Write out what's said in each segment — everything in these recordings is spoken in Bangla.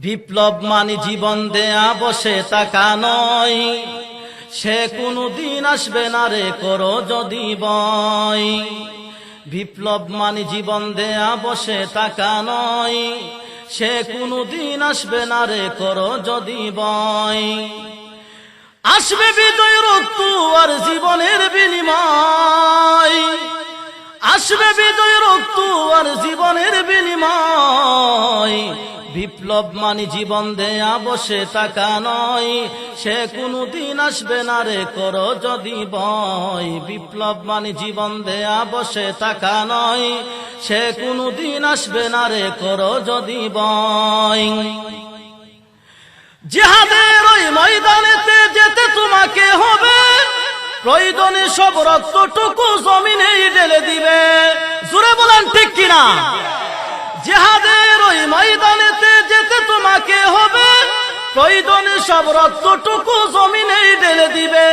বিপ্লব মানে জীবন দেয়া বসে থাকা নয়, সে কোনদিন আসবে না রে করো যদি বয়। বিপ্লব মানে জীবন দেয়া বসে থাকা নয়, সে কোনদিন আসবে না রে করো যদি বয়। আসবে বিজয় রক্ত আর জীবনের বিনিময়, আসবে বিজয় রক্ত আর জীবনের বিনিময়। বিপ্লব মানে জীবন দেয়া বসে থাকা নয়, সে কোনদিন আসবে না রে করো যদি বয়। বিপ্লব মানে জীবন দেয়া বসে থাকা নয়, সে কোনদিন আসবে না রে করো যদি বয়। জিহাদের ওই ময়দানেতে যেতে তোমাকে হবে, প্রয়োজনে সব রক্তটুকু জমিনে ঢেলে দিবে। জোরে বলেন ঠিক কিনা? জিহাদের ওই ময়দানেতে যেতে তোমাকে হবে, প্রয়োজনে সব রক্তটুকু জমিনে ঢেলে দিবে।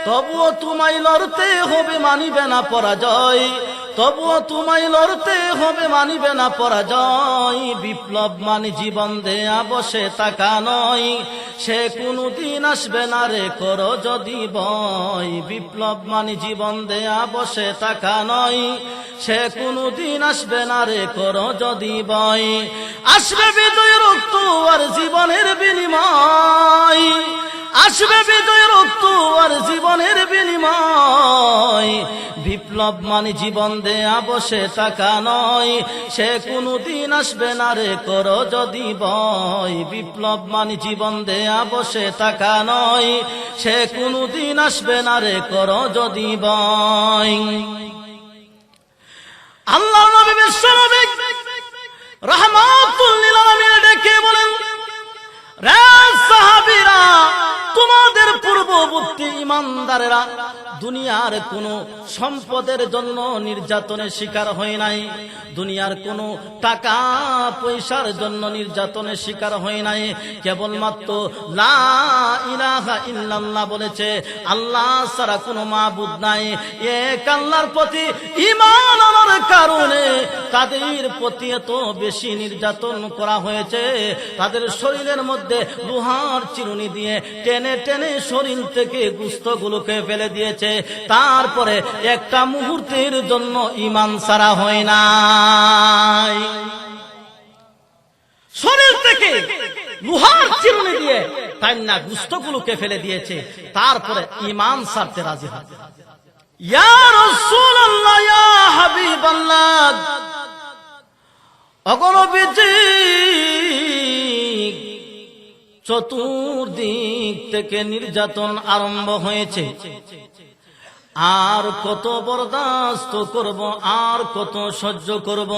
তবুও তোমায় লড়তে হবে, মানিবে না পরাজয়। তবুও তোমায় লড়তে হবে, মানিবে না পরাজয়। বিপ্লব মানে জীবন দেয়া বসে থাকা নয়, সে কোনদিন আসবে না রে করো যদি বয়। বিপ্লব মানে জীবন দেয়া বসে থাকা নয়, সে কোনদিন আসবে না রে করো যদি বয়। আসবে বিজয় রক্ত আর জীবনের বিনিময়, আসবে বিজয় রক্ত আর জীবনের বিনিময়। বিপ্লব মানে জীবন দেয়া বসে থাকা নয়, সে কোনদিন আসবে না রে করো যদি বয়। বিপ্লব মানে জীবন দেয়া বসে থাকা নয়, সে কোনদিন আসবে না রে করো যদি বয়। আল্লাহ নবী বিশ্বনবী রাহমাতুল লিল আলামিন ডেকে বলেন, রে সাহাবীরা, তোমাদের পূর্ববর্তী ইমানদারেরা দুনিয়ার কোন সম্পদের জন্য নির্যাতনের শিকার হয় নাই, দুনিয়ার কোন টাকা পয়সার জন্য নির্যাতনের শিকার হয় নাই। কেবলমাত্র লা ইলাহা ইল্লাল্লাহ বলেছে, আল্লাহ ছাড়া কোনো মাবুদ নাই, এক আল্লাহর প্রতি ঈমান আনার কারণে তাদের প্রতি এত বেশি নির্যাতন করা হয়েছে। তাদের শরীরের মধ্যে লোহার চিরুনি দিয়ে টেনে টেনে শরীর থেকে গোশতগুলোকে ফেলে দিয়েছে। তারপরে একটা মুহূর্তের জন্য ঈমান ছাড়া হয় নাই। শরীর থেকে লোহার চিরুনি দিয়ে তাই না গোশতগুলোকে ফেলে দিয়েছে, তারপরে ঈমান ছাড়তে রাজি হয়। ইয়া রাসূলুল্লাহ, ইয়া হাবিবাল্লাহ, ওগো নবীজি, চতুর্দিক থেকে নির্যাতন আরম্ভ হয়েছে, আর কত বরদাস্ত করব, আর কত সহ্য করব।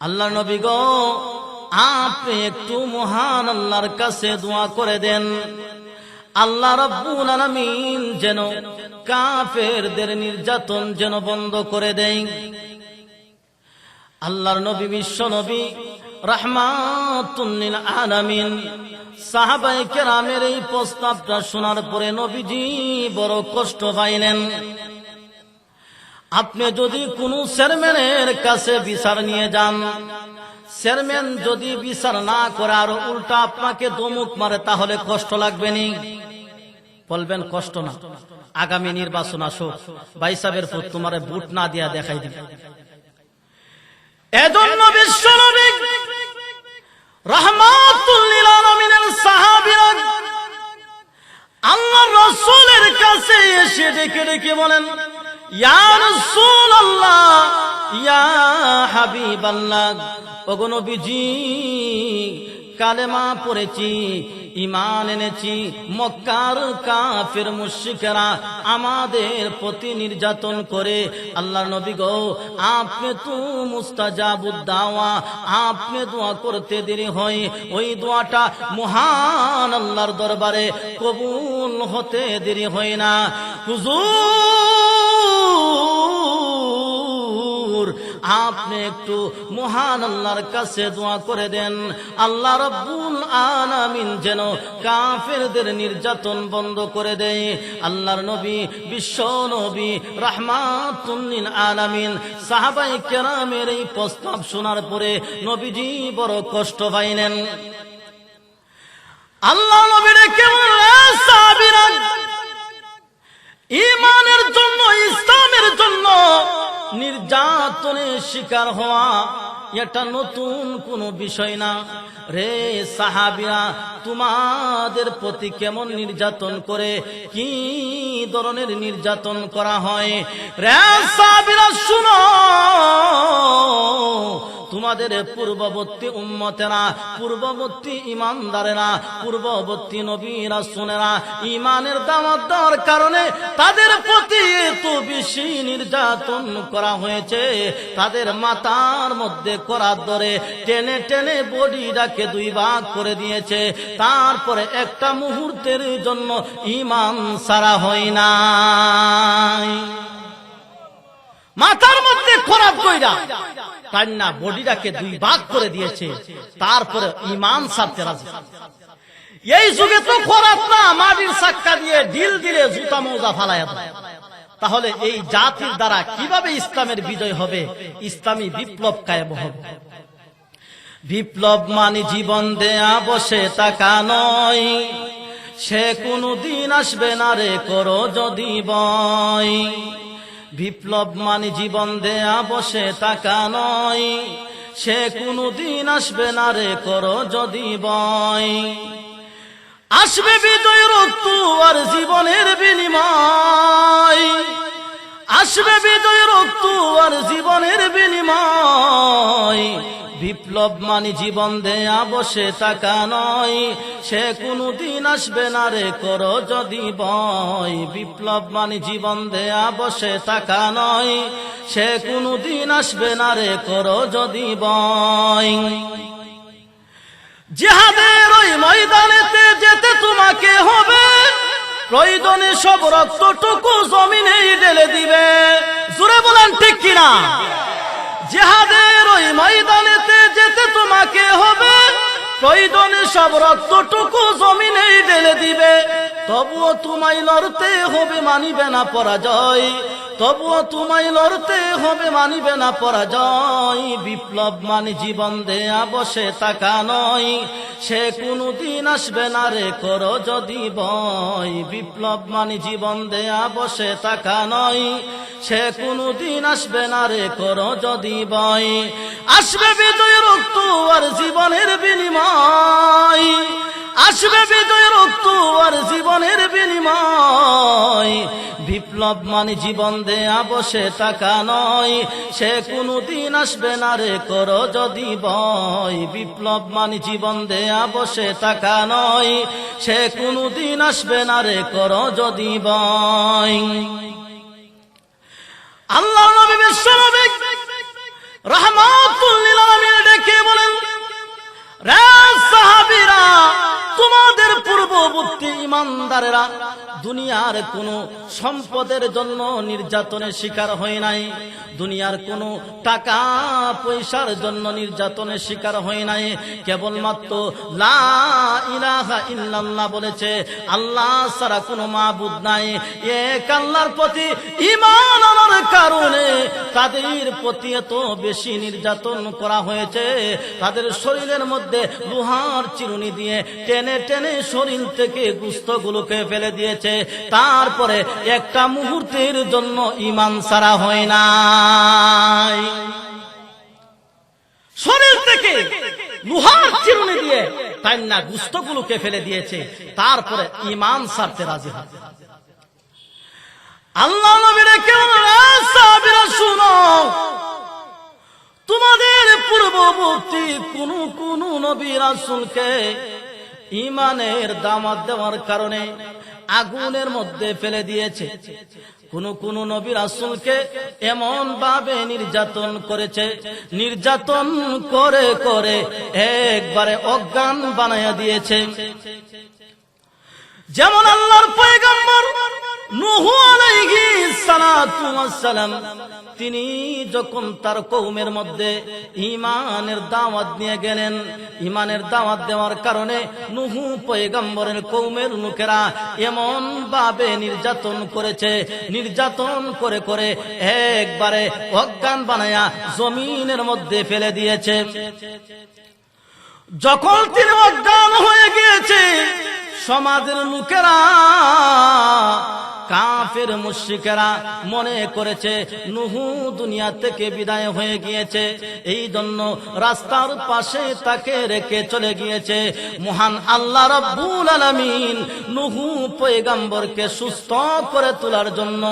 আল্লাহ নবী গো, আপনি একটু মহান আল্লাহর কাছে দোয়া করে দেন, আল্লাহ রাব্বুল আলামিন যেন কাফেরদের নির্যাতন যেন বন্ধ করে দেয়। আল্লাহর নবী বিশ্ব নবী রাহমাতুল লিল আলামিন সাহাবায়ে কেরামের এই প্রস্তাবটা শোনার পরে নবীজি বড় কষ্ট পাইলেন। আপনি যদি কোনো চেয়ারম্যানের কাছে বিচার নিয়ে যান, চেয়ারম্যান যদি বিচার না করে আর উল্টা আপনাকে ধমক মারে, তাহলে কষ্ট লাগবে নি? বলবেন কষ্ট না, আগামী নির্বাচন আসুক, ভাই সাহেবের পুত্র তোমারে ভোট না দিয়া দেখাই দিবে। এজন্য বিশ্বনবী রাহমাতুল লিল আলামিনের সাহাবীরা আল্লাহর রাসূলের কাছে এসে ডেকে ডেকে বলেন, ইয়া রাসূলুল্লাহ, ইয়া হাবিবাল্লাহ, ওগো নবীজি, কালেমা পড়েছি, ঈমান এনেছি, মক্কার কাফের মুশরিকরা আমাদের প্রতি নির্যাতন করে। আল্লাহর নবী গো, আপনি তো মুস্তাজাবুদ দাওয়া, আপনি দোয়া করতে দেরি হয়, ওই দোয়াটা মহান আল্লাহর দরবারে কবুল হতে দেরি হয় না। হুজুর, আপনি একটু মহান আল্লাহর কাছে দোয়া করে দেন, আল্লাহ রাব্বুল আলামিন যেন কাফেরদের নির্যাতন বন্ধ করে দেয়। আল্লাহর নবী, বিশ্ব নবী, রাহমাতুল লিল আলামিন, সাহাবায়ে কেরামের এই প্রস্তাব শোনার পরে নবীজি বড় কষ্ট পাইলেন। আল্লাহ নবীরে কেমন সাহাবীরা ঈমানের জন্য, ইসলামের জন্য নির্যাতনের শিকার হওয়া এটা নতুন কোনো বিষয় না। রে সাহাবীরা, তোমাদের প্রতি কেমন নির্যাতন করে, কি ধরনের নির্যাতন করা হয়? রে সাহাবীরা শুনো, তোমাদের পূর্ববর্তী উম্মতেরা, পূর্ববর্তী ইমানদারেরা, পূর্ববর্তী নবী রাসূলেরা ইমানের দাওয়াত দেওয়ার কারণে তাদের প্রতি এত বেশি নির্যাতন করা হয়েছে, তাদের মাথার মধ্যে করাত ধরে টেনে টেনে বডিটাকে দুই ভাগ করে দিয়েছে, তারপরে একটা মুহূর্তের জন্য ঈমান ছাড়া হয় না। মাথার মধ্যে খরাব কইরা কান্না বডিটাকে দুই ভাগ করে দিয়েছে, তারপরে ঈমান ছাড়তে রাজি। এই যুগে তো খরাব না, মাটির চাক্কা দিয়ে ঢিল দিলে জুতা মোজা ফালায়া দেয়। তাহলে এই জাতির দ্বারা কিভাবে ইসলামের বিজয় হবে, ইসলামী বিপ্লব কায়েম হবে? বিপ্লব মানে জীবন দেয়া বসে থাকা নয়, সে কোনদিন আসবে না রে করো যদি বয়। বিপ্লব মানে জীবন দেয়া বসে থাকা নয়, সে কোনদিন আসবে না রে করো যদি বয়। আসবে বিজয় রক্ত আর জীবনের বিনিময়, আসবে বিজয় রক্ত আর জীবনের বিনিময়। বিপ্লব মানে জীবন দেয়া বসে থাকা নয়, সে কোনদিন আসবে না রে করো যদি বয়। বিপ্লব মানে জীবন দেয়া বসে থাকা নয়, সে কোনদিন আসবে না রে করো যদি বয়। জিহাদের ওই ময়দানেতে যেতে তোমাকে হবে, প্রয়োজনে সব রক্তটুকু জমিনে ঢেলে দিবে। জোরে বলেন ঠিক কিনা? জিহাদের ওই ময়দানেতে যেতে তোমাকে হবে, প্রয়োজনে সব রক্তটুকু জমিনে ঢেলে দিবে। তবুও তোমায় লড়তে হবে, মানিবে না পরাজয়। তবুও তোমায় লড়তে হবে, মানিবে না পরাজয়। বিপ্লব মানে জীবন দেয়া বসে থাকা নয়, সে কোনদিন আসবে না রে করো যদি বয়। বিপ্লব মানে জীবন দেয়া বসে থাকা নয়, সে কোনদিন আসবে না রে করো যদি বয়। আসবে বিজয় রক্ত আর জীবনের বিনিময়, আসবে বিজয় রক্ত আর জীবনের বিনিময়। বিপ্লব মানে জীবন দেয়া বসে থাকা নয়, সে কোনদিন আসবে না রে করো যদি বয়। বিপ্লব মানে জীবন দেয়া বসে থাকা নয়, সে কোনদিন আসবে না রে করো যদি বয়। আল্লাহ নবী বিশ্ব নবী রাহমাতুল লিল আলামিন ডেকে বলেন, রে সাহাবীরা, তোমাদের পূর্ববর্তী ইমানদারেরা দুনিয়ার কোন সম্পদের জন্য নির্যাতনের শিকার হয় নাই, দুনিয়ার কোন টাকা পয়সার জন্য নির্যাতনের শিকার হয় নাই। কেবলমাত্র লা ইলাহা ইল্লাল্লাহ বলেছে, আল্লাহ ছাড়া কোনো মাবুদ নাই, এক আল্লাহর প্রতি ঈমান আনার কারণে তাদের প্রতি এত বেশি নির্যাতন করা হয়েছে। তাদের শরীরের মধ্যে লোহার চিরুনি দিয়ে টেনে টেনে শরীর থেকে গোশতগুলোকে ফেলে দিয়েছে, তারপরে একটা মুহূর্তের জন্য ঈমান ছাড়া হয় না। শরীর থেকে লোহার চিরুনি দিয়ে তাই না গোশতগুলোকে ফেলে দিয়েছে, তারপরে ঈমান ছাড়তে রাজি হয়। আল্লাহ নবীরে কেমন সাহাবীরা শুনো, তোমাদের পূর্ববর্তী কোন নবী রাসূলকে ঈমানের দাওয়াত দেওয়ার কারণে আগুনের মধ্যে ফেলে দিয়েছে। কোন নবী রাসূলকে এমন ভাবে নির্যাতন করেছে, নির্যাতন করে করে একবারে অজ্ঞান বানায়া দিয়েছে। যেমন আল্লাহর পয়গম্বর নূহ আলাইহিস সালাতু ওয়াস সালাম তিনি যখন তার কওমের মধ্যে ঈমানের দাওয়াত নিয়ে গেলেন, ঈমানের দাওয়াত দেওয়ার কারণে নূহ পয়গম্বরের কওমের লোকেরা এমন ভাবে নির্যাতন করেছে, নির্যাতন করে করে একবারে অজ্ঞান বানায়া জমিনের মধ্যে ফেলে দিয়েছে। যখন তিনি অজ্ঞান হয়ে গিয়েছে, সমাজের লোকেরা কাফের মুশরিকেরা মনে করেছে নূহ দুনিয়া থেকে বিদায় হয়ে গিয়েছে, এই জন্য রাস্তার পাশে তাকে রেখে চলে গিয়েছে। মহান আল্লাহ রাব্বুল আলামিন নূহ পয়গম্বরকে সুস্থ করে তোলার জন্য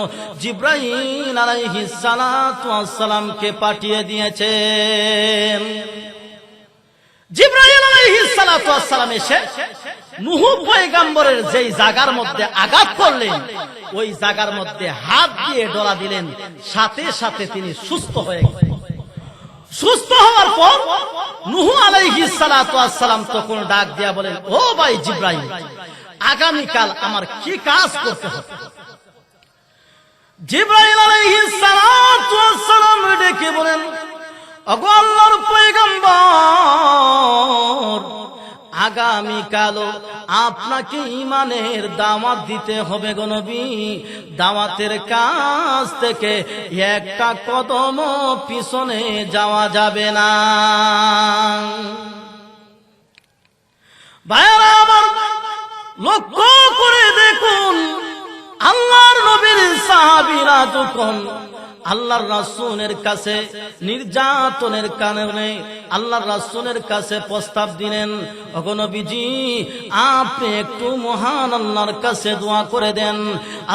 জিবরাইল আলাইহিস সালাতু ওয়াস সালামকে পাঠিয়ে দিয়েছেন। জিবরাইল আলাইহিস সালাতু ওয়াস সালাম এসে নূহ পয়গম্বরের যেই জায়গার মধ্যে আঘাত করলেন, ওই জায়গার মধ্যে হাত দিয়ে ডলা দিলেন, সাথে সাথে তিনি সুস্থ হয়ে গেলেন। সুস্থ হওয়ার পর নূহ আলাইহিস সালাতু ওয়াস সালাম তখন ডাক দিয়া বলেন, ও ভাই জিবরাইল, আগামীকাল আমার কি কাজ করতে হবে? জিবরাইল আলাইহিস সালাতু ওয়াস সালাম ডেকে বলেন, ওগো আল্লাহর পয়গম্বর, আগামীকাল আপনাকে ঈমানের দাওয়াত দিতে হবে গো নবী। দাওয়াতের কাজ থেকে একটা কদম পিছনে যাওয়া যাবে না। ভাইরা আমার, লক্ষ্য করে দেখুন, আল্লাহর নবীর সাহাবীরা যখন আল্লাহর রাসূলের কাছে নির্যাতনের কারণে আল্লাহর রাসূলের কাছে প্রস্তাব দিলেন, ওগো নবীজি, আপনি একটু মহান আল্লাহর কাছে দোয়া করে দেন,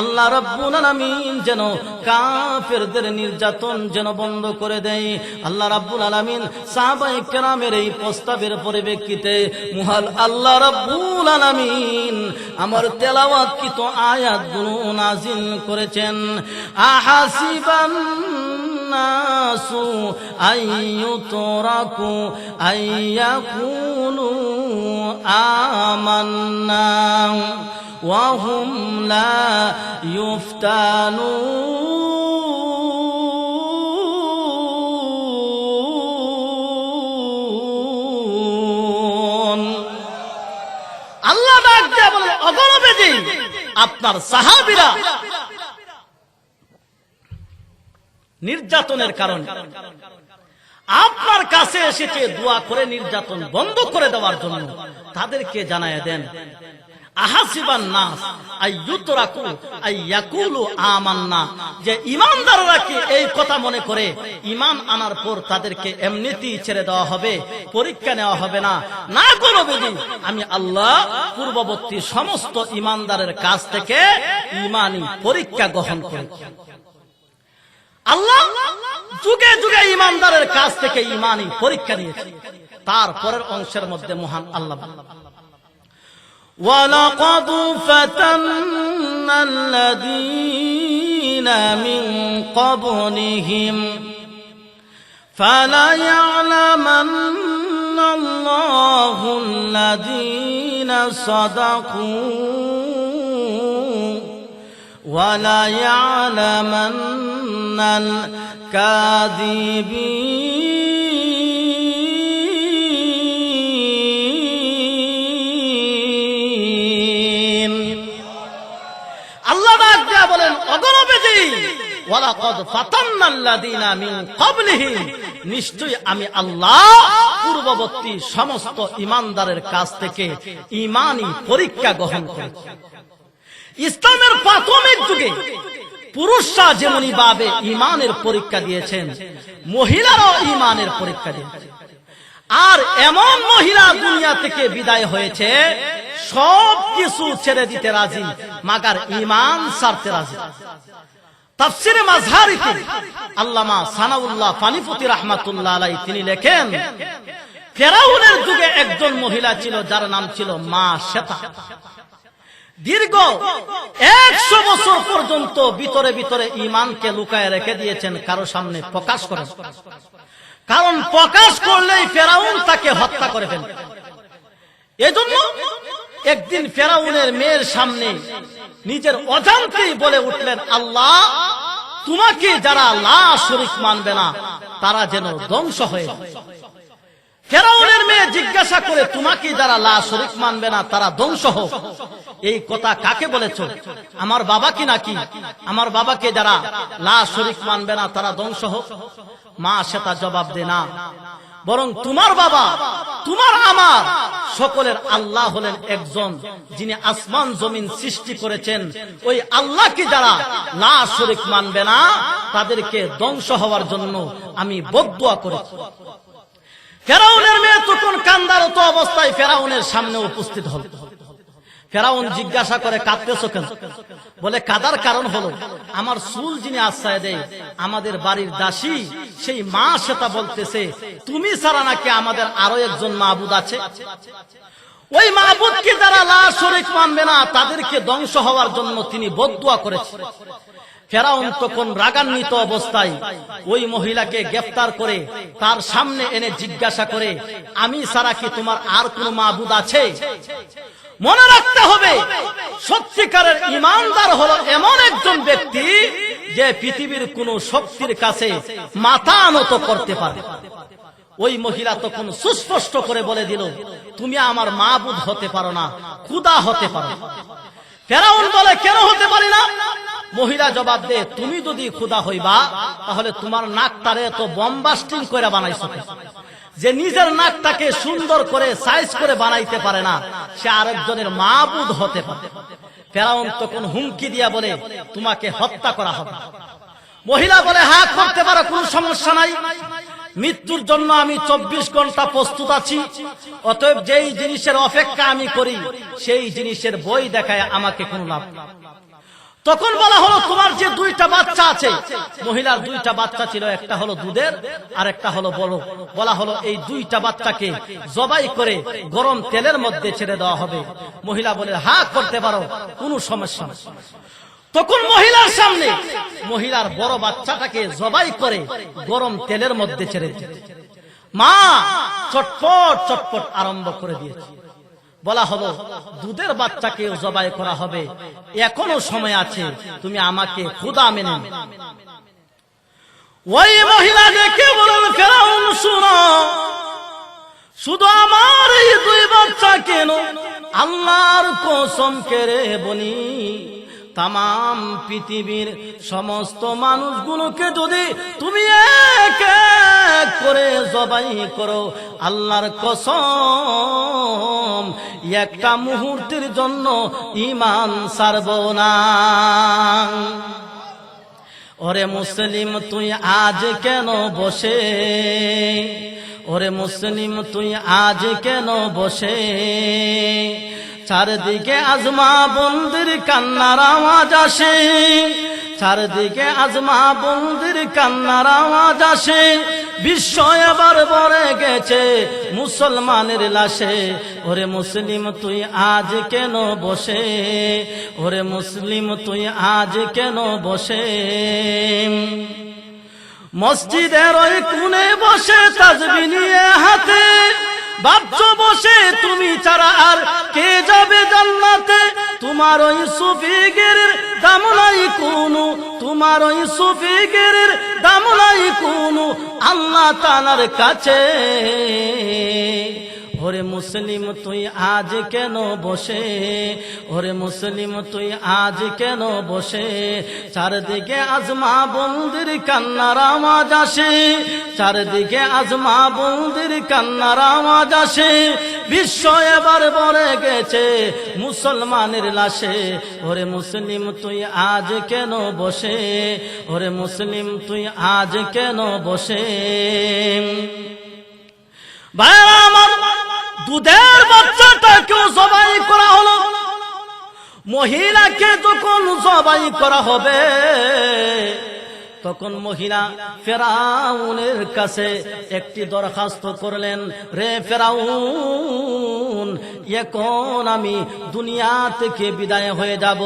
আল্লাহ রাব্বুল আলামিন যেন কাফেরদের নির্যাতন যেন বন্ধ করে দেয়। আল্লাহ রাব্বুল আলামিন সাহাবায়ে কেরামের এই প্রস্তাবের পরিপ্রেক্ষিতে মহান আল্লাহ রাব্বুল আলামিন আমার তেলাওয়াতকৃত আয়াতগুলো নাযিল করেছেন। আহাসিবান নাসু আইয়ুতরাকু আইয়াকুলু আমান্না ওয়া হুম লা ইফতানুন। আল্লাহ ডাক দিয়া বলে, ওগো নবীজি, আপনার সাহাবীরা নির্যাতনের কারণে আপনার কাছে এসেছে দোয়া করে নির্যাতন বন্ধ করে দেওয়ার জন্য, তাদেরকে জানায় দেন, আহাসিবান নাস আইয়ুতরাকু আইয়াকুলু আমান্না, যে ঈমানদাররা কি এই কথা মনে করে ঈমান আনার পর তাদেরকে এমনিতেই ছেড়ে দেওয়া হবে, পরীক্ষা নেওয়া হবে না? না গো নবীজি, আমি আল্লাহ পূর্ববর্তী সমস্ত ঈমানদারের কাছ থেকে ঈমানি পরীক্ষা গ্রহণ করেছি। আল্লাহ যুগে যুগে ঈমানদারের কাছ থেকে ঈমানি পরীক্ষা নিয়েছে। তারপরের অংশের মধ্যে মহান আল্লাহ, وَلَقَدْ فَتَنَّا الَّذِينَ مِنْ قَبْلِهِمْ فَلَيَعْلَمَنَّ اللَّهُ الَّذِينَ صَدَقُوا وَلَيَعْلَمَنَّ الْكَاذِبِينَ। বলেন, ওগো নবীজি, ওয়ালাকাদ ফাতান্নাল্লাযীনা মিন ক্বাবলিহিম, নিশ্চয়ই আমি আল্লাহ পূর্ববর্তী সমস্ত ঈমানদারের কাছ থেকে ঈমানি পরীক্ষা গ্রহণ করেছি। ইসলামের প্রাথমিক যুগে পুরুষরা যেমনি ভাবে ঈমানের পরীক্ষা দিয়েছেন, মহিলারাও ঈমানের পরীক্ষা দিয়েছেন। আর এমন মহিলা দুনিয়া থেকে বিদায় হয়েছে সব কিছু ছেড়ে দিতে রাজি, মাগার ঈমান ছাড়তে রাজি। তাফসিরে মাযহারিতে আল্লামা সানাউল্লাহ ফানিপতি রাহমাতুল্লাহ আলাইহি তিনি লেখেন, ফেরাউনের যুগে একজন মহিলা ছিল যার নাম ছিল মা শেতা। দীর্ঘ 100 বছর পর্যন্ত ভিতরে ভিতরে ঈমানকে লুকায় রেখে দিয়েছেন, কারো সামনে প্রকাশ করেন, কারণ প্রকাশ করলেই ফেরাউন তাকে হত্যা করে ফেলবে। এজন্য একদিন ফেরাউনের মেয়ের সামনে নিজের অজান্তেই বলে উঠলেন, আল্লাহ, তোমাকে যারা লা শরীক মানবে না তারা যেন ধ্বংস হয়ে যায়। ফেরাউনের মেয়ে জিজ্ঞাসা করে, তোমাকে যারা লা শরীক মানবে না তারা ধ্বংস হোক, এই কথা কাকে বলেছ? আমার বাবা কি নাকি? আমার বাবাকে যারা লা শরীক মানবে না তারা ধ্বংস হোক? মা সেটা জবাব দে না, বরং তোমার বাবা, তোমার আমার সকলের আল্লাহ হলেন একজন, যিনি আসমান জমিন সৃষ্টি করেছেন। ওই আল্লাহকে যারা লা শরীক মানবে না তাদেরকে ধ্বংস হওয়ার জন্য আমি বদদুয়া করেছি। ফেরাউনের মেয়ে তখন কান্দারত অবস্থায় ফেরাউনের সামনে উপস্থিত হল। ফেরাউন জিজ্ঞাসা করে, কাঁদতেছো কেন? বলে, কাদার কারণ হলো আমার চুল যিনি আশ্রয় দেয়, আমাদের বাড়ির দাসী, সেই মা সেটা বলতেছে তুমি ছাড়া নাকি আমাদের আরো একজন মাবুদ আছে। ওই মাবুদকে যারা লা শরীক মানবে না তাদেরকে ধ্বংস হওয়ার জন্য তিনি বদদুয়া করেছেন। ফেরাউন তখন রাগান্বিত অবস্থায় ওই মহিলাকে গ্রেফতার করে তার সামনে এনে জিজ্ঞাসা করে, আমি ছাড়া কি তোমার আর কোন মাবুদ আছে? মনে রাখতে হবে, সত্যিকারের ঈমানদার হলো এমন একজন ব্যক্তি যে পৃথিবীর কোন শক্তির কাছে মাথা নত করতে পারে। ওই মহিলা তখন সুস্পষ্ট করে বলে দিল, তুমি আমার মাবুদ হতে পারো না, খোদা হতে পারো। ফেরাউন বলে, কেন হতে পারি না? মহিলা জবাব দে, তুমি যদি খোদা হইবা তাহলে তোমার নাকটারে তো বম্বাস্টিং করে বানাইছো। যে নিজের নাকটাকে সুন্দর করে সাইজ করে বানাইতে পারে না, সে আরেকজনের মাবুদ হতে পারে। ফেরাউন তখন হুমকি দিয়া বলে, তোমাকে হত্যা করা হবে। মহিলা বলে, হ্যাঁ করতে পারো, কোনো সমস্যা নাই, মৃত্যুর জন্য আমি 24 ঘন্টা প্রস্তুত আছি। অতএব যেই জিনিসের অপেক্ষা আমি করি সেই জিনিসের বই দেখায় আমাকে কোনো লাভ। তখন বলা হলো, তোমার যে 2টা বাচ্চা আছে, মহিলার 2টা বাচ্চা ছিল, একটা হলো দুধের আর একটা হলো বড়। বলা হলো এই 2টা বাচ্চাকে জবাই করে গরম তেলের মধ্যে ছেড়ে দেওয়া হবে। মহিলা বলে, হ্যাঁ করতে পারো, কোনো সমস্যা নেই। তখন মহিলার সামনে মহিলার বড় বাচ্চাটাকে জবাই করে গরম তেলের মধ্যে ছেড়ে দিয়েছে। মা চটপট চটপট আরম্ভ করে দিয়েছে। বলা হলো, দুধের বাচ্চাকে জবাই করা হবে, এখনো সময় আছে, তুমি আমাকে খোদা মেনে নাও। ওই মহিলা দেখে বলল, ফেরাউন শুনো, শুধু আমার এই 2 বাচ্চা কেন, আল্লাহর কসম করে বলি, তাম পৃথিবীর সমস্ত মানুষগুলোকে যদি তুমি এক এক করে জবাই করো, আল্লাহর কসম একটা মুহূর্তের জন্য ঈমান ছাড়ব না। ওরে মুসলিম তুই আজ কেন বসে, ওরে মুসলিম তুই আজ কেন বসে, চারদিকে আজমা বন্দির কান্নার আওয়াজ আসে, চারদিকে আজমা বন্দির কান্নার আওয়াজ আসে, বিশ্ব এবার ভরে গেছে মুসলমানের লাশে। ওরে মুসলিম তুই আজ কেন বসে, ওরে মুসলিম তুই আজ কেন বসে, মসজিদের ওই কোণে বসে তাসবিহ নিয়ে হাতে, ভাবছো বসে তুমি ছাড়া আর কে যাবে জান্নাতে, তোমার ওই সুফিগিরির দাম নাই কোনো, তোমার ওই সুফিগিরির দাম নাই কোনো আল্লাহ তাআলার কাছে। ওরে মুসলিম তুই আজ কেন বসে, ওরে মুসলিম তুই আজ কেন বসে, চারদিকে আজমা বন্দির কান্নার আওয়াজ আসে, চারদিকে আজমা বন্দির কান্নার আওয়াজ আসে, বিশ্ব এবার ভরে গেছে মুসলমানের লাশে। ওরে মুসলিম তুই আজ কেন বসে, ওরে মুসলিম তুই আজ কেন বসে। ভাইরা আমার, দুধের বাচ্চাটাকেও জবাই করা হলো। মহিলাকে যখন জবাই করা হবে তখন মহিলা ফেরাউনের কাছে একটি দরখাস্ত করলেন, রে ফেরাউন, এখন আমি দুনিয়া থেকে বিদায় হয়ে যাব।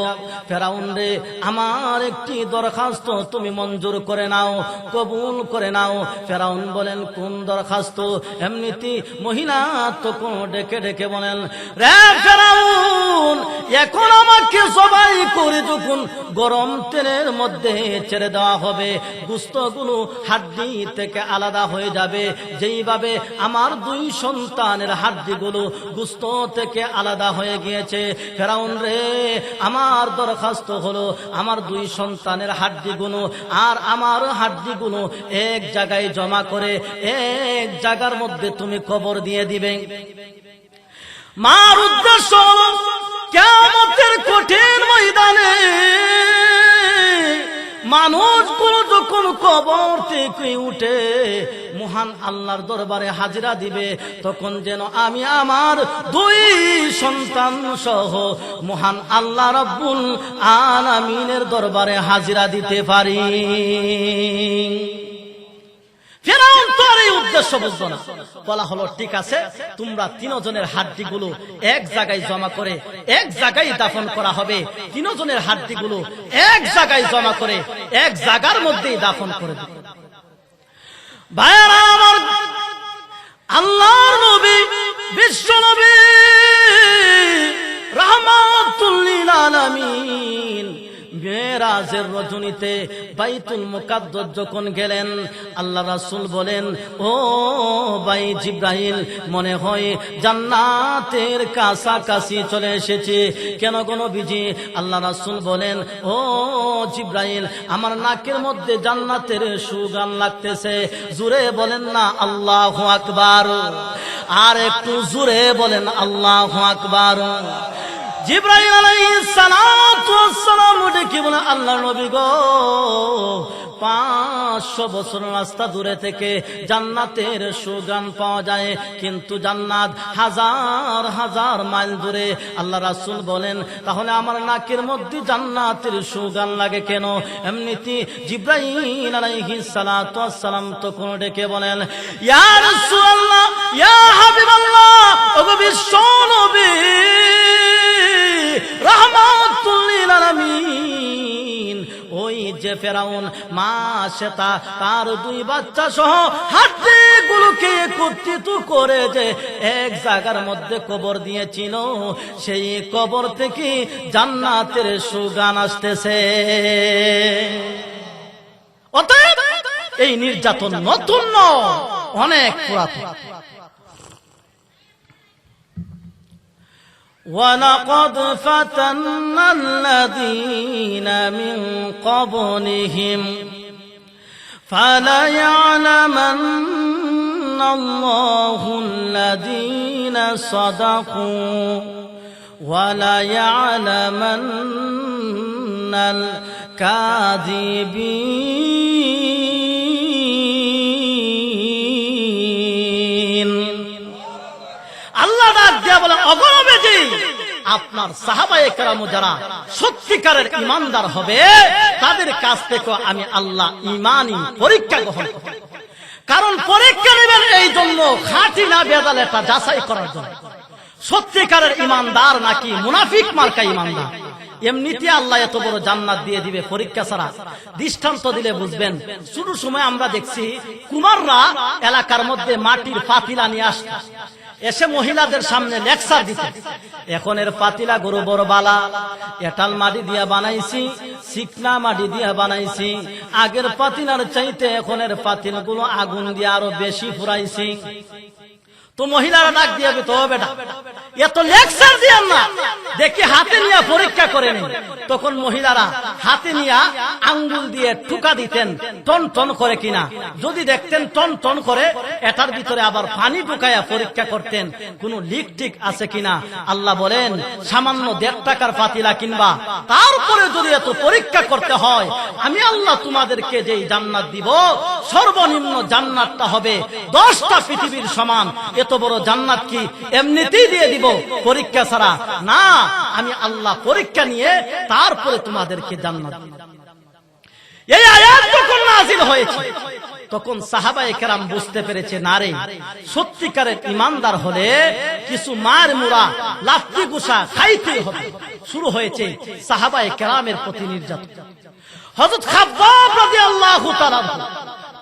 ফেরাউন রে, আমার একটি দরখাস্ত তুমি মঞ্জুর করে নাও, কবুল করে নাও। ফেরাউন বলেন, কোন দরখাস্ত? এমনিতে মহিলা তখন ডেকে ডেকে বলেন, রে ফেরাউন, এখন আমাকে সবাই করে যখন গরম তেলের মধ্যে ছেড়ে দেওয়া হবে, গোশতগুলো হাড্ডি থেকে আলাদা হয়ে যাবে, যেইভাবে আমার দুই সন্তানের হাড্ডিগুলো গোশত থেকে আলাদা হয়ে গিয়েছে। ফেরাউন রে, আমার দরখাস্ত হলো আমার দুই সন্তানের হাড্ডিগুলো আর আমার হাড্ডিগুলো এক জায়গায় জমা করে এক জায়গার মধ্যে তুমি কবর দিয়ে দিবে। মার উদ্দেশ্য কিয়ামতের কঠিন ময়দানে মানুষগুলো যখন কবর থেকে উঠে মহান আল্লাহর দরবারে হাজিরা দিবে, তখন যেন আমি আমার দুই সন্তান সহ মহান আল্লাহ রাব্বুল আলামিনের দরবারে হাজিরা দিতে পারি। ফেরাউন তো এই উদ্দেশ্য বুঝলো না। বলা হলো, ঠিক আছে, তোমরা তিনজনের হাড্ডিগুলো এক জায়গায় জমা করে এক জায়গায় দাফন করা হবে। তিনজনের হাড্ডিগুলো এক জায়গায় জমা করে এক জায়গার মধ্যেই দাফন করে দেবে। ভাইরা আমার, আল্লাহর নবী, বিশ্ব নবী, রাহমাতুল লিল আলামিন মেরাজের রজনীতে বাইতুল মুকাদ্দাস যখন গেলেন, আল্লাহ রাসূল বলেন, ও ভাই জিব্রাইল, মনে হয় জান্নাতের কাছাকাছি চলে এসেছে। কেন গো নবীজি? আল্লাহ রাসূল বলেন, ও জিব্রাইল, আমার নাকের মধ্যে জান্নাতের সুগন্ধ লাগতেছে। জোরে বলেন না আল্লাহু আকবার, আর একটু জোরে বলেন আল্লাহু আকবার। জিব্রাইল আলাইহিস সালাতু ওয়াস সালাম ডেকে বলে, আল্লাহর নবী গো, 500 বছর রাস্তা দূরে থেকে জান্নাতের সুগন্ধ পাওয়া যায়, কিন্তু জান্নাত হাজার হাজার মাইল দূরে। আল্লাহ রাসূল বলেন, তাহলে আমার নাকের মধ্যে জান্নাতের সুগন্ধ লাগে কেন? এমনিতে জিব্রাইল আলাইহিস সালাতু ওয়াস সালাম তখন ডেকে বলেন, ইয়া রাসূলুল্লাহ, ইয়া হাবিবাল্লাহ, ওগো বিশ্ব নবী, রাহমাতুল লিল আলামিন, ওই যে ফেরাউন মা সেতা তার দুই বাচ্চা সহ হাড্ডিগুলোকে একত্রিত করে যে এক জায়গার মধ্যে কবর দিয়েছিল, সেই কবর থেকে জান্নাতের সুগন্ধ আসতেছে। অতএব এই নির্যাতন নতুন নয়, অনেক পুরাতন। وَلَقَدْ فَتَنَّا الَّذِينَ مِنْ قَبْلِهِمْ فَلَيَعْلَمَنَّ اللَّهُ الَّذِينَ صَدَقُوا وَلَيَعْلَمَنَّ الْكَاذِبِينَ। আল্লাহ ডাক দিয়া বলেন, অগণবেজি, আপনার সাহাবায়ে কেরাম যারা সত্যিকারের ঈমানদার হবে তাদের কাছ থেকে আমি আল্লাহ ঈমানি পরীক্ষা গ্রহণ করব। কারণ পরীক্ষা নেবেন এই জন্য, খাঁটি না বেজাল এটা যাচাই করার জন্য, সত্যিকারের ঈমানদার নাকি মুনাফিক মার্কা ঈমানদার। এমনিতে আল্লাহ এত বড় জান্নাত দিয়ে দিবে পরীক্ষা ছাড়া? দৃষ্টান্ত দিলে বুঝবেন। শুরু সময় আমরা দেখছি কুমাররা এলাকার মধ্যে মাটির পাতিলা নিয়ে আসতো, এসে মহিলাদের সামনে লেকচার দিতে। এখন এর পাতিলা গরু বড় বালা, এটাল মাটি দিয়া বানাইছি, চিকনা মাটি দিয়া বানাইছি। আগের পাতিলার চাইতে এখনের পাতিলগুলো আগুন দিয়ে আরো বেশি ফুরাইছি। তো মহিলারা ডাক দিয়ে, তো বেটা এত লেকচার দিয়েন না, দেখি হাতে নিয়ে পরীক্ষা করে নিন। তখন মহিলারা হাতে নিয়ে আঙ্গুল দিয়ে টুকা দিতেন, টন টন করে কিনা। যদি দেখতেন টন টন করে, এটার ভিতরে আবার পানি ঢুকাইয়া পরীক্ষা করতেন কোন লিক টিক আছে কিনা। আল্লাহ বলেন, সামান্য 1.5 টাকার পাতিলা কিনবা, তারপরে যদি এত পরীক্ষা করতে হয়, আমি আল্লাহ তোমাদেরকে যেই জান্নাত দিব, সর্বনিম্ন জান্নাতটা হবে 10টা পৃথিবীর সমান। এত বড় জান্নাত কি এমনিতেই দিয়ে দিব পরীক্ষা ছাড়া? না, আমি আল্লাহ পরীক্ষা নিয়ে তারপরে তোমাদেরকে জান্নাত দিব। এই আয়াত যখন নাযিল হয়েছে, তখন সাহাবায়ে কেরাম বুঝতে পেরেছে না রে, সত্যিকারের ইমানদার হলে কিছু মার মুরা লাফতি গুসা খাইতেই হবে। শুরু হয়েছে সাহাবায়ে কেরামের প্রতি নির্যাতন। হযরত খাব্বাব রাদিয়াল্লাহু তাআলা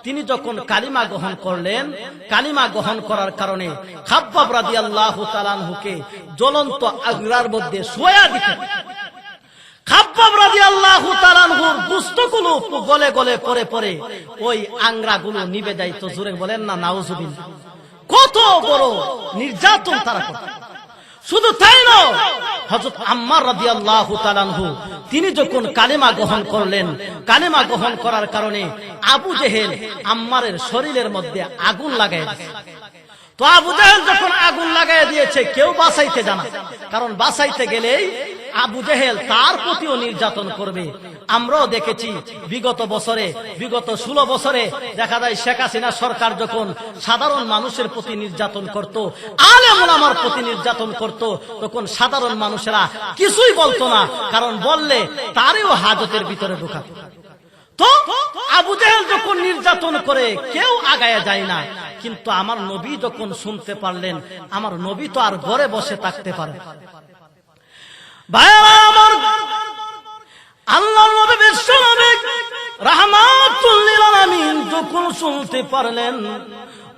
তিনি যখন কালিমা গ্রহণ করলেন, কালিমা গ্রহণ করার কারণে খাব্বাব রাদিয়াল্লাহু তাআলা আনহুকে জ্বলন্ত আগুনের মধ্যে শোয়া দিতেন। খাব্বাব রাদিয়াল্লাহু তাআলা আনহুর গোশতগুলো গলে গলে পড়ে পড়ে ওই আংরাগুলো নিভে যাইতো। জোরে বলেন না নাউজুবিল্লাহ। কত বড় নির্যাতন তারা করত। শুধু তাই নয়, হযরত আম্মার রাদিয়াল্লাহু তাআলা আনহু তিনি যখন কালেমা গ্রহণ করলেন, কালেমা গ্রহণ করার কারণে আবু জেহেল আম্মারের শরীরের মধ্যে আগুন লাগায় দিয়েছে। তো আবু জেহেল যখন আগুন লাগায় দিয়েছে, কেউ বাঁচাইতে জানা, কারণ বাঁচাইতে গেলেই আবু জেহেল তার প্রতিও নির্যাতন করবে। আমরাও দেখেছি বিগত বছরে, বিগত 16 বছরে দেখা যায় শেখ হাসিনা সরকার যখন সাধারণ মানুষের প্রতি নির্যাতন করত, আলেম ওলামার প্রতি নির্যাতন করত, তখন সাধারণ মানুষেরা কিছুই বলতো না, কারণ বললে তারও হাজতের ভিতরে ঢোকাত। তো আবু জেহেল যখন নির্যাতন করে কেউ আগায় যায় না, কিন্তু আমার নবী যখন শুনতে পারলেন, আমার নবী তো আর ঘরে বসে থাকতে পারে। ভাইরা আমার, আল্লাহর নবী বিশ্বনবী রাহমাতুল লিল আলামিন যখন শুনতে পারলেন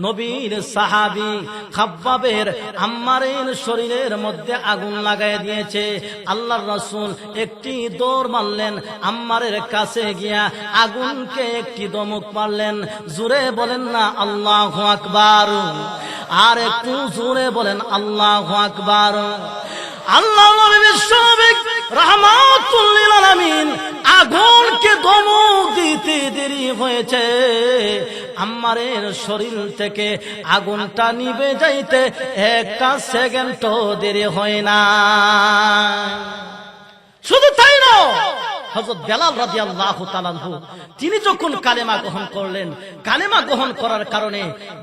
নবীর সাহাবী খাব্বাবের আম্মারের শরীরের মধ্যে আগুন লাগায় দিয়েছে, আল্লাহর রাসূল একটি দৌড় মারলেন, আম্মারের কাছে গিয়া আগুনকে একটি দমক মারলেন। জোরে বলেন না আল্লাহু আকবার, আর একটু জোরে বলেন আল্লাহু আকবার। আল্লাহর নবী বিশ্বনবী রাহমাতুল লিল আলামিন আগুনকে ধমক দিতে দেরি হয়েছে, আম্মারের শরীর থেকে আগুনটা নিভে যাইতে একটা সেকেন্ডও দেরি হয় না। শুধু তাই না, হযরত বেলাল রাদিয়াল্লাহু তাআলা আনহু তিনি যখন কালেমা গ্রহণ করলেন, কালেমা গ্রহণ করার কারণে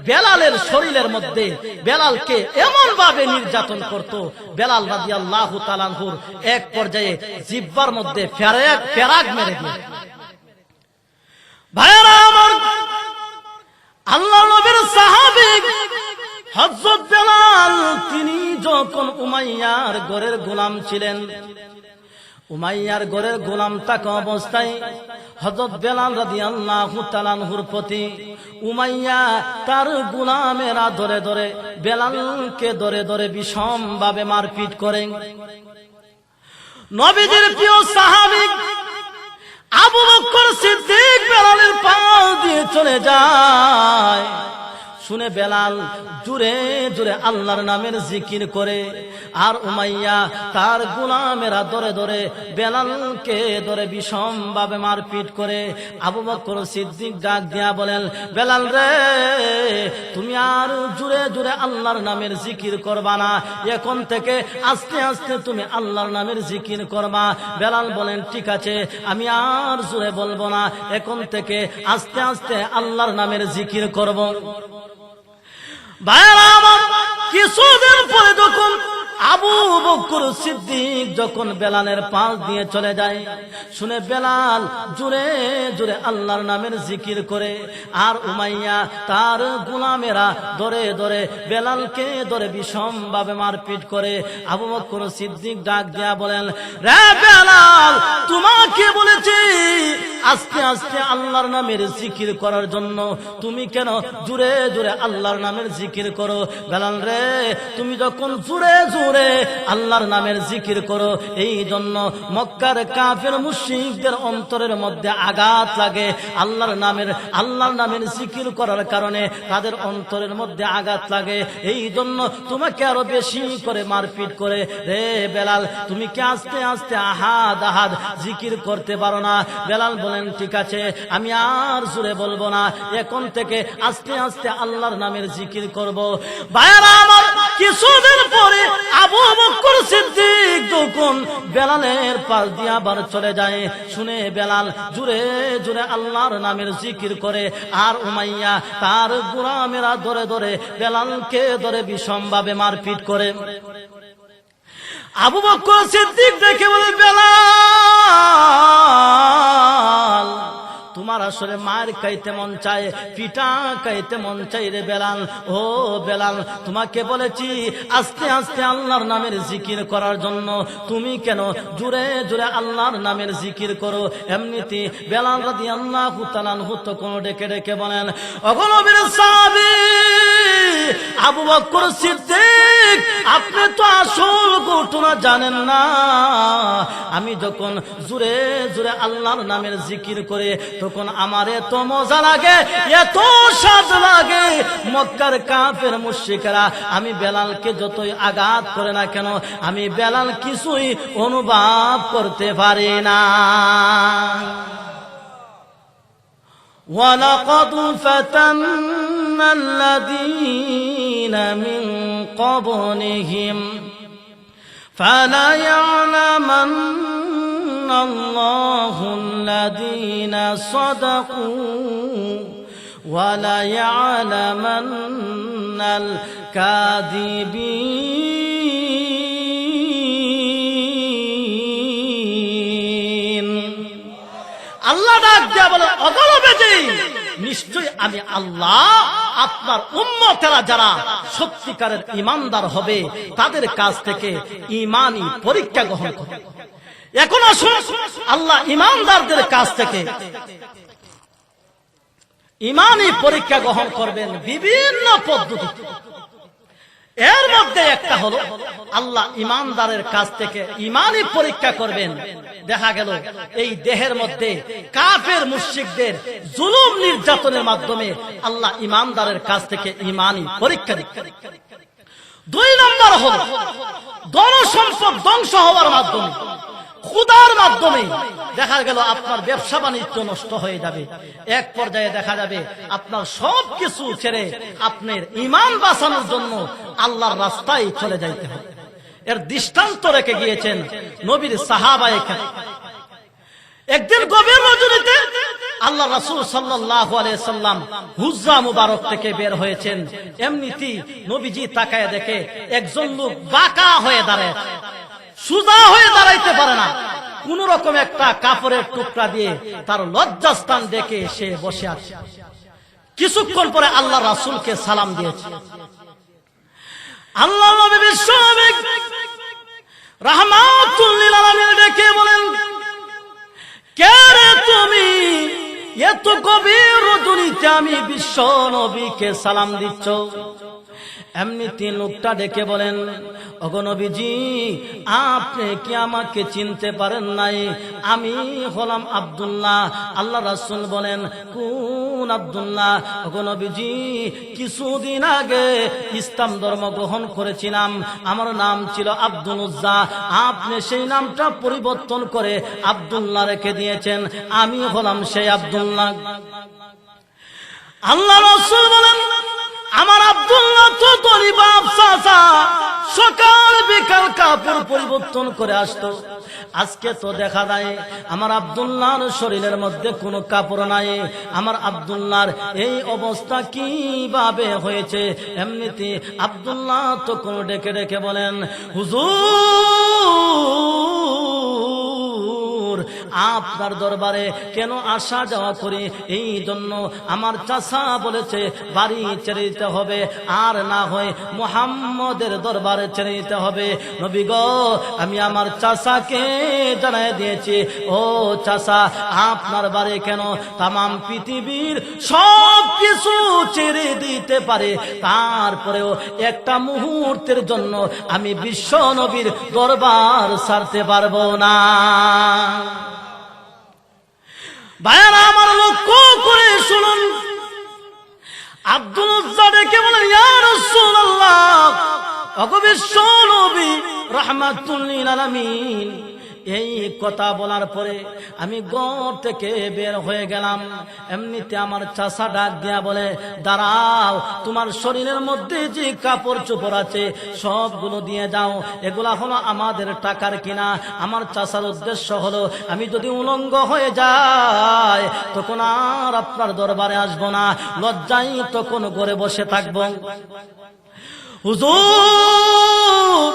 বেলালের শরীরের মধ্যে বেলালকে এমন ভাবে নির্যাতন করত, বেলাল রাদিয়াল্লাহু তাআলা আনহুর এক পর্যায়ে জিহ্বার মধ্যে ফেরাক মেরে দিল। ভাইরা আমার, আল্লাহর নবীর সাহাবী হযরত বেলাল তিনি যখন উমাইয়ার ঘরের গোলাম ছিলেন, উমাইয়ার ঘরের গোলাম থাকা অবস্থায় হযরত বেলাল রাদিয়াল্লাহু তাআলা আনহুর প্রতি উমাইয়া তার গোলামেরা ধরে ধরে বেলালকে ধরে ধরে বিষম ভাবে মারপিট করে। নবীজির প্রিয় সাহাবী আবু বকর সিদ্দিক বেলালের পা দিয়ে চলে যায়। শুনে বেলাল জোরে জোরে আল্লাহর নামের জিকির করে, আর উমাইয়া তার গোলামেরা ধরে ধরে বেলালকে ধরে বিষম ভাবে মারপিট করে। আবু বকর সিদ্দিক ডাক দিয়া বলেন, বেলাল রে, তুমি আর জোরে জোরে আল্লাহর নামের জিকির করবা না, এখন থেকে আস্তে আস্তে তুমি আল্লাহর নামের জিকির করবা। বেলাল বলেন, ঠিক আছে, আমি আর জোরে বলবো না, এখন থেকে আস্তে আস্তে আল্লাহর নামের জিকির করব। ভাইরা আমার, কিছুদিন পরে যখন আবু বকর সিদ্দিক যখন বেলালের পাশ দিয়ে চলে যায়, শুনে বেলাল জোরে জোরে আল্লাহর নামের জিকির করে, আর উমাইয়া তার গোলামেরা ধরে ধরে বেলালকে ধরে বিষম ভাবে মারপিট করে। আবু বকর সিদ্দিক ডাক দিয়া বলেন, রে বেলাল, তোমাকে বলেছি আস্তে আস্তে আল্লাহর নামের জিকির করার জন্য, তুমি কেন জোরে জোরে আল্লাহর নামের জিকির করো? বেলাল রে, তুমি যখন জোরে জোরে আল্লাহর নামের জিকির করো, এই জন্য মক্কার কাফের মুশরিকদের অন্তরের মধ্যে আঘাত লাগে। আল্লাহর নামের জিকির করার কারণে তাদের অন্তরের মধ্যে আঘাত লাগে, এই জন্য তোমাকে আরো বেশি করে মারপিট করে। রে বেলাল, তুমি কি আস্তে আস্তে আহাদ আহাদ জিকির করতে পারো না? বেলাল বলেন, ঠিক আছে, আমি আর জোরে বলবো না, এখন থেকে আস্তে আস্তে আল্লাহর নামের জিকির করব। ভাইরা আমার, কিছুদিন পরে আবু বকর সিদ্দিক যখন বেলালের পাশ দিয়ে আবার চলে যায়, শুনে বেলাল জোরে জোরে আল্লাহর নামের জিকির করে, আর উমাইয়া তার গোলামেরা ধরে ধরে বেলালকে ধরে বিষম ভাবে মারপিট করে। আবু বকর সিদ্দিক দেখে বলে, বেলাল, তোমার আসলে মার খাইতে মন চায়, পিঠা খাইতে মন চাই রে বেলাল। ও বেলাল, তোমাকে বলেছি আস্তে আস্তে আল্লাহর নামের জিকির করার জন্য, তুমি কেন জোরে জোরে আল্লাহর নামের জিকির করো? এমনিতে বেলাল রাদিয়াল্লাহু তাআলা আনহু তখন ডেকে ডেকে বলেন, ওগো নবীর সাহাবী আবু বকর সিদ্দিক, আপনি তো আসল ঘটনা জানেন না। আমি যখন জোরে জোরে আল্লাহর নামের জিকির করে তখন আমার এত মজা লাগে, এত স্বাদ লাগে, মক্কার কাফের মুশরিকরা আমি বেলালকে যতই আঘাত করে না কেন, আমি বেলাল কিছুই অনুভব করতে পারি না। وَلَقَدْ فَتَنَّا الَّذِينَ مِنْ قَبْلِهِمْ فَلَيَعْلَمَنَّ اللَّهُ الَّذِينَ صَدَقُوا وَلَيَعْلَمَنَّ الْكَاذِبِينَ। আল্লাহ ডাক দেয়া বলে, অগলবেজি নিশ্চয় আমি আল্লাহ আপনার উম্মতেরা যারা সত্যিকারের ঈমানদার হবে তাদের কাছ থেকে ঈমানি পরীক্ষা গ্রহণ করবে। এখন আসুন আল্লাহ ঈমানদারদের কাছ থেকে ঈমানি পরীক্ষা গ্রহণ করবেন বিভিন্ন পদ্ধতি। এর মধ্যে একটা হলো আল্লাহ ঈমানদারের কাছ থেকে ঈমানি পরীক্ষা করবেন। দেখা গেল এই দেহের মধ্যে কাফের মুশরিকদের জুলুম নির্যাতনের মাধ্যমে আল্লাহ ঈমানদারের কাছ থেকে ঈমানি পরীক্ষা দিচ্ছেন। 2 নম্বর হলো ধনসম্পদ ধ্বংস হওয়ার মাধ্যমে, ক্ষুধার মাধ্যমে দেখা গেল আপনার ব্যবসা বাণিজ্য নষ্ট হয়ে যাবে। এক পর্যায়ে দেখা যাবে আপনার সবকিছু ছেড়ে আপনার ঈমান বাঁচানোর জন্য আল্লাহর রাস্তায় চলে যাইতে হবে। এর দৃষ্টান্ত রেখে গিয়েছেন নবীর সাহাবায়ে কেরাম। একদিন গভীর রজনীতে আল্লাহ রাসূল সাল্লাল্লাহু আলাইহি সাল্লাম হুজরা মুবারক থেকে বের হয়েছেন। এমনিতেই নবীজি তাকায় দেখে একজন লোক বাঁকা হয়ে দাঁড়ায়, সোজা হয়ে দাঁড়াইতে পারে না, কোন রকম একটা কাপড়ের টুকরা দিয়ে তার লজ্জাস্থান দেখে সে বসে আছে। কিছুক্ষণ পরে আল্লাহ রাসূলকে সালাম দিয়েছে। আল্লাহ নবী বিশ্বনবী রাহমাতুল লিল আলামিন ডেকে বলেন, কে রে তুমি? এত গভীর রজনীতে আমি বিশ্ব নবীকে সালাম দিচ্ছ? এমনিতে লোকটা ডেকে বলেন, ওগো নবীজি আপনি কি আমাকে চিনতে পারেন নাই? আমি হলাম আব্দুল্লাহ। আল্লাহ রাসূল বলেন, কোন আব্দুল্লাহ? ওগো নবীজি কিছুদিন আগে ইসলাম ধর্ম গ্রহণ করেছিলাম, আমার নাম ছিল আব্দুল উজ্জা, আপনি সেই নামটা পরিবর্তন করে আব্দুল্লাহ রেখে দিয়েছেন, আমি হলাম সেই আব্দুল্লাহ। আল্লাহ রাসূল বলেন, আমার আব্দুল্লাহ তো তোরই বাপ চাচা, সকাল বিকাল কাপড় পরিবর্তন করে আসতো। আজকে তো দেখা যায় আমার আব্দুল্লাহর শরীরের মধ্যে কোনো কাপড় নাই। আমার আব্দুল্লাহর এই অবস্থা কিভাবে হয়েছে? এমনিতে আব্দুল্লাহ তো কোন ডেকে ডেকে বলেন, হুজুর আপনার দরবারে কেন আসা যাওয়া করি? এই জন্য আমার চাচা বলেছে বাড়ি ছেড়ে দিতে হবে, আর না হয় মুহাম্মদের দরবারে ছেড়ে দিতে হবে। নবী গো, আমি আমার চাচাকে জানাই দিয়েছি, ও চাচা আপনার বাড়ি কেন? তামাম পৃথিবীর সব কিছু ছেড়ে দিতে পারে, তারপরেও একটা মুহূর্তের জন্য আমি বিশ্ব নবীর দরবার ছাড়তে পারবো না। ভাইয়ারা আমার লক্ষ্য করে শুনুন, আব্দুল উজ্জা ডেকে বলেন, ইয়া রাসূলুল্লাহ, ওগো বিশ্ব নবী রাহমাতুল লিল আলামিন। এই কথা বলার পরে আমি ঘর থেকে বের হয়ে গেলাম। এমনিতে আমার চাচা ডাক দিয়া বলে, দাঁড়াও, তোমার শরীরের মধ্যে যে কাপড় চোপড় আছে সবগুলো দিয়ে যাও, এগুলা হলো আমাদের টাকার কিনা। আমার চাচার উদ্দেশ্য হলো আমি যদি উলঙ্গ হয়ে যাই তখন আর আপনার দরবারে আসবো না, লজ্জায় তখন ঘরে বসে থাকবো। হুজুর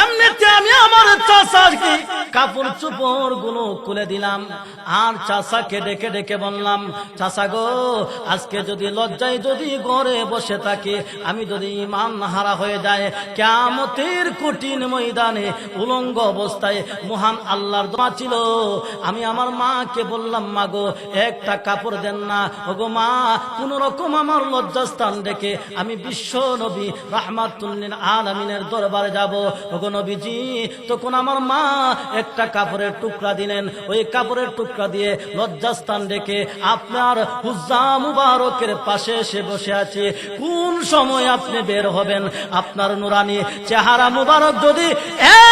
এমনিতে আমি আমার চাচাকে কাপড় চোপড় গুলো খুলে দিলাম, আর চাচাকে ডেকে ডেকে বললাম, চাচা গো, আজকে যদি লজ্জায় যদি ঘরে বসে থাকি, আমি যদি ঈমান হারা হয়ে যায়, কিয়ামতের কঠিন ময়দানে উলঙ্গ অবস্থায় মহান আল্লাহর দোয়া ছিল, আমি আমার মাকে বললাম, মা গো, একটা কাপড় দেন না। ওগো মা, কোন রকম আমার লজ্জাস্থান দেখে আমি বিশ্ব নবী রাহমাতুল লিল আলামিনের দরবারে যাব। ওগো নবীজি, তখন আমার মা একটা কাপড়ের টুকরা দিলেন। ওই কাপড়ের টুকরা দিয়ে লজ্জাস্থান দেখে আপনার হুজ্জা মুবারকের পাশে এসে বসে আছে। কোন সময় আপনি বের হবেন, আপনার নুরানি চেহারা মুবারক যদি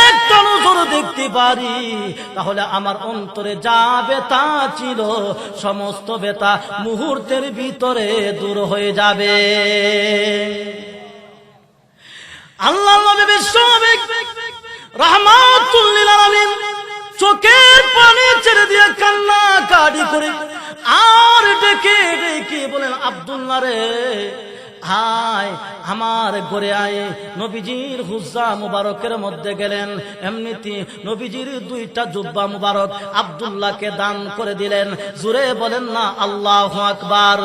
একটা নজর দেখতে পারি, তাহলে আমার অন্তরে যা ব্যথা ছিল সমস্ত ব্যথা মুহূর্তের ভিতরে দূর হয়ে যাবে। আল্লাহ নবী বিশ্বনবী রাহমাতুল লিল আলামিন চোখের পানি ছেড়ে দিয়ে কান্না কাটি করে আর ডেকে ডেকে বলেন, আব্দুল্লাহ রে, আয় আমার ঘরে আয়। নবীজির হুজ্জা মুবারকের মধ্যে গেলেন। এমনিতে নবীজির দুইটা জুব্বা মুবারক আব্দুল্লাহকে দান করে দিলেন। জোরে বলেন না আল্লাহু আকবার,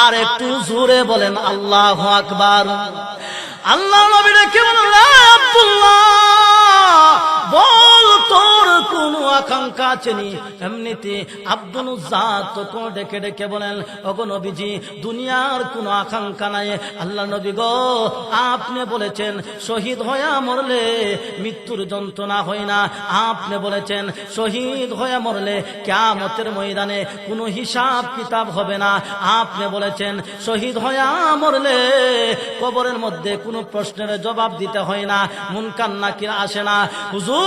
আর একটু জোরে বলেন আল্লাহু আকবার। আল্লাহ নবী ডেকে বলেন, আব্দুল্লাহ বল, তোর কোন আকাঙ্ক্ষা আছে নি? এমনিতে আব্দুল উজ্জা তখন ডেকে ডেকে বলেন, ওগো নবীজি, দুনিয়ার কোনো আকাঙ্ক্ষা নাই। আল্লাহ নবী গো, আপনি বলেছেন শহীদ হয়ে মরলে মৃত্যুর যন্ত্রণা হয় না। আপনি বলেছেন শহীদ হয়ে মরলে কিয়ামতের ময়দানে কোনো হিসাব কিতাব হবে না। আপনি বলেছেন শহীদ হয়ে মরলে কবরের মধ্যে কোনো প্রশ্নের জবাব দিতে হয় না, মুনকার নাকির আসে না। হুজুর,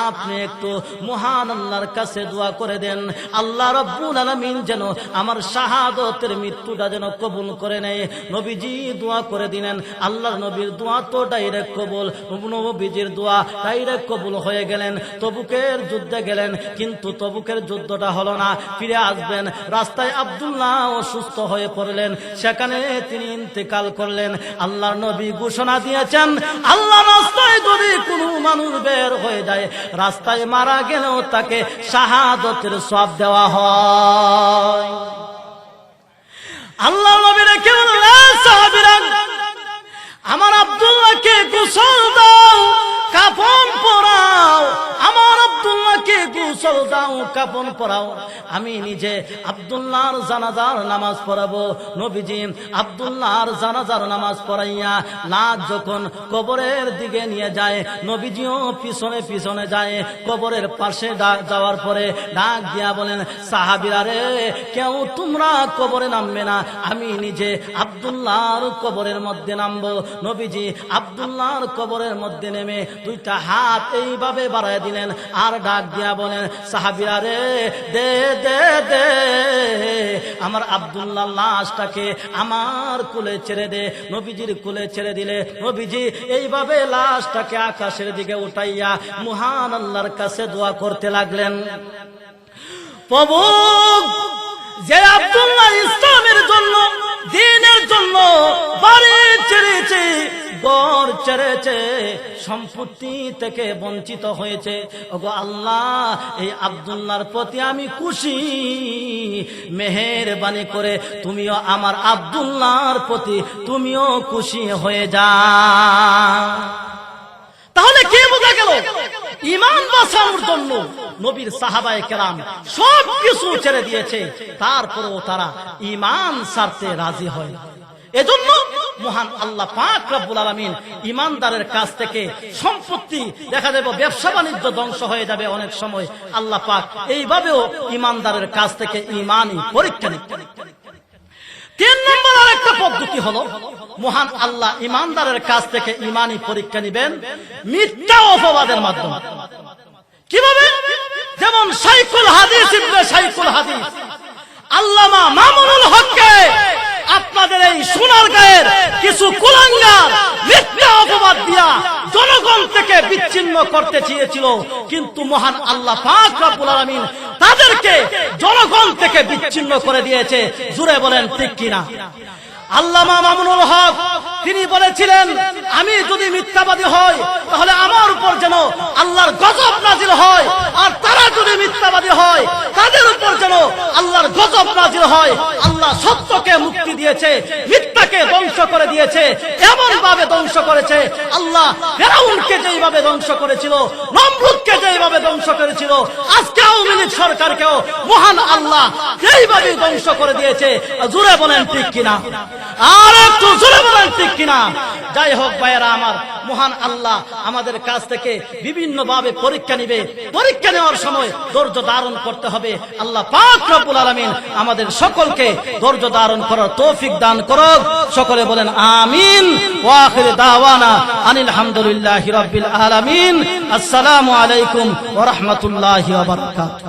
আপনি একটু মহান আল্লাহর কাছে দোয়া করে দেন, আল্লাহ রাব্বুল আলামিন যেন আমার শাহাদতের মৃত্যুটা যেন কবুল করে নেয়। নবীজি দোয়া করে দিলেন। আল্লাহর নবীর দোয়া তো ডাইরেক্ট কবুল, নবীজির দোয়া ডাইরেক্ট কবুল হয়ে গেলেন। তবুকের যুদ্ধে গেলেন, কিন্তু তবুকের যুদ্ধটা হলো না। ফিরে আসবেন, রাস্তায় আব্দুল্লাহ অসুস্থ হয়ে পড়লেন, সেখানে তিনি ইন্তেকাল করলেন। আল্লাহর নবী ঘোষণা দিয়েছেন, আল্লাহ রাস্তায় যদি কোনো মানুষ বের হয়ে যায়, রাস্তায় মারা গেলেও তাকে শাহাদতের সওয়াব দেওয়া হয়। আল্লাহ নবী রেখে বললেন, সাহাবীরা, আমার আব্দুল্লাহকে গোসল দাও, কাফন পরাও। আমার আব্দুল্লাহকে গোসল দাও, কাফন পরাও। আমি নিজে আব্দুল্লাহর জানাজার নামাজ পড়াবো। নবীজি আব্দুল্লাহর জানাজার নামাজ পড়াইয়া লাশ যখন কবরের দিকে নিয়ে যায়, নবীজিও পিছনে পিছনে যায়। কবরের পাশে যাওয়ার পরে ডাক দিয়া বলেন, সাহাবীরা রে, কেউ তোমরা কবরে নামবে না, আমি নিজে আব্দুল্লাহর কবরের মধ্যে নামবো। নবীজি আব্দুল্লাহর কবরের মধ্যে নেমে দুইটা হাত এইভাবে বাড়ায় দিলেন, আর ডাক দিয়া বলেন, সাহাবীরা রে, দে দে দে, আমার আব্দুল্লাহর লাশটাকে আমার কোলে ছেড়ে দে। নবীজির কোলে ছেড়ে দিলে নবীজি এইভাবে লাশটাকে আকাশের দিকে উঠাইয়া মহান আল্লাহর কাছে দোয়া করতে লাগলেন, প্রভু, যে আব্দুল্লাহ ইসলামের জন্য, দ্বীনের জন্য বাড়ি ছেড়েছে, ঘর ছেড়েছে, সম্পত্তি থেকে বঞ্চিত হয়েছে, ওগো আল্লাহ, এই আব্দুল্লাহর প্রতি আমি খুশি, মেহেরবানি করে তুমিও আমার আব্দুল্লাহর প্রতি তুমিও খুশি হয়ে যাও। তাহলে কি বোঝা গেল? ঈমান বাঁচানোর জন্য নবীর সাহাবায়ে কেরাম সব কিছু ছেড়ে দিয়েছে, তারপরেও তারা ঈমান ছাড়তে রাজি হয়। এজন্য মহান আল্লাহ পাক রব্বুল আলামিন ঈমানদারের কাছ থেকে সম্পত্তি, দেখা যাবে ব্যবসা বাণিজ্য ধ্বংস হয়ে যাবে অনেক সময়, আল্লাহ পাক এইভাবেও ঈমানদারের কাছ থেকে ঈমানই পরীক্ষা নেন। 3 নম্বর আরেকটা পদ্ধতি হলো, মহান আল্লাহ ঈমানদারের কাছ থেকে ঈমানই পরীক্ষা নেবেন মিথ্যা অপবাদের মাধ্যমে। কিভাবে? যেমন শাইখুল হাদিস ইবনে শাইখুল হাদিস আল্লামা মামুনুল হককে আপনাদের এই সোনারগাঁয়ের কিছু কুলাঙ্গার মিথ্যা অপবাদ দিয়া জনগণ থেকে বিচ্ছিন্ন করতে চেয়েছিল, কিন্তু মহান আল্লাহ পাক রব্বুল আলামিন তাদেরকে জনগণ থেকে বিচ্ছিন্ন করে দিয়েছে। জুড়ে বলেন ঠিক কিনা? আল্লামা মামুনুল হক তিনি বলেছিলেন আমি যদি মিথ্যাবাদী হই তাহলে আমার উপর যেন আল্লাহর গজব নাজিল হয়, আর তারা যদি মিথ্যাবাদী হয় তাদের উপর যেন আল্লাহর গজব নাজিল হয়। আল্লাহ সত্যকে মুক্তি দিয়েছে, মিথ্যাকে ধ্বংস করে দিয়েছে, এমন ভাবে ধ্বংস করেছে। আল্লাহ ফিরআউনকে যেইভাবে ধ্বংস করেছিল, নমরুদকে যেইভাবে ধ্বংস করেছিল, আজকে আওয়ামী লীগ সরকারকেও মহান আল্লাহ এইভাবে ধ্বংস করে দিয়েছে। জোরে বলেন ঠিক কিনা? আর একটু জোরে বলেন ঠিক কিনা? যাই হোক ভাইয়েরা আমার, মহান আল্লাহ আমাদের কাছ থেকে বিভিন্ন ভাবে পরীক্ষা নিবে। পরীক্ষা নেওয়ার সময় ধৈর্য ধারণ করতে হবে। আল্লাহ পাক রব্বুল আলামিন আমাদের সকলকে ধৈর্য ধারণ করার তৌফিক দান করুক। সকলে বলেন আমিন। ওয়া আখিরু দাওয়ানা আনিল হামদুলিল্লাহি রাব্বিল আলামিন। আসসালামু আলাইকুম ওয়া রাহমাতুল্লাহি ওয়া বারাকাতুহু।